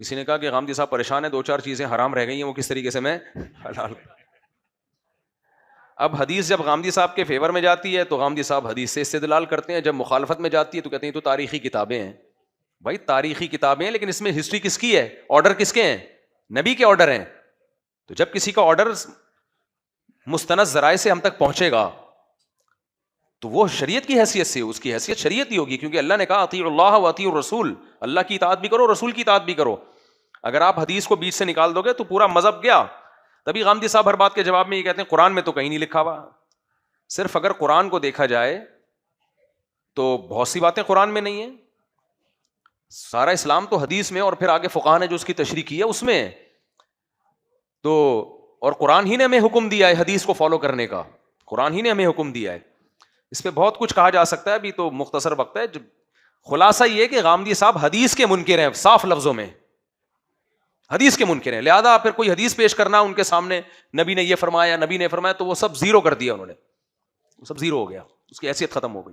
کسی نے کہا کہ غامدی صاحب پریشان ہیں, 2-4 چیزیں حرام رہ گئی ہیں, وہ کس طریقے سے میں حلال. اب حدیث جب غامدی صاحب کے فیور میں جاتی ہے تو غامدی صاحب حدیث سے استدلال کرتے ہیں, جب مخالفت میں جاتی ہے تو کہتے ہیں تو تاریخی کتابیں ہیں. بھائی تاریخی کتابیں ہیں, لیکن اس میں ہسٹری کس کی ہے, آرڈر کس کے ہیں, نبی کے آرڈر ہیں. تو جب کسی کا آرڈر مستند ذرائع سے ہم تک پہنچے گا تو وہ شریعت کی حیثیت سے, اس کی حیثیت شریعت ہی ہوگی, کیونکہ اللہ نے کہا اطیعوا اللہ و اطیعوا الرسول, اللہ کی اطاعت بھی کرو, رسول کی اطاعت بھی کرو. اگر آپ حدیث کو بیچ سے نکال دو گے تو پورا مذہب گیا. تبھی غامدی صاحب ہر بات کے جواب میں یہ کہتے ہیں قرآن میں تو کہیں نہیں لکھا ہوا. صرف اگر قرآن کو دیکھا جائے تو بہت سی باتیں قرآن میں نہیں ہیں, سارا اسلام تو حدیث میں, اور پھر آگے فقہاء نے جو اس کی تشریح کی ہے اس میں ہے. تو اور قرآن ہی نے ہمیں حکم دیا ہے حدیث کو فالو کرنے کا, قرآن ہی نے ہمیں حکم دیا ہے. اس پہ بہت کچھ کہا جا سکتا ہے, ابھی تو مختصر وقت ہے. خلاصہ یہ کہ غامدی صاحب حدیث کے منکر ہیں, صاف لفظوں میں حدیث کے منکر ہیں. لہذا پھر کوئی حدیث پیش کرنا ان کے سامنے, نبی نے یہ فرمایا, نبی نے فرمایا, تو وہ سب زیرو کر دیا انہوں نے, وہ سب زیرو ہو گیا, اس کی حیثیت ختم ہو گئی.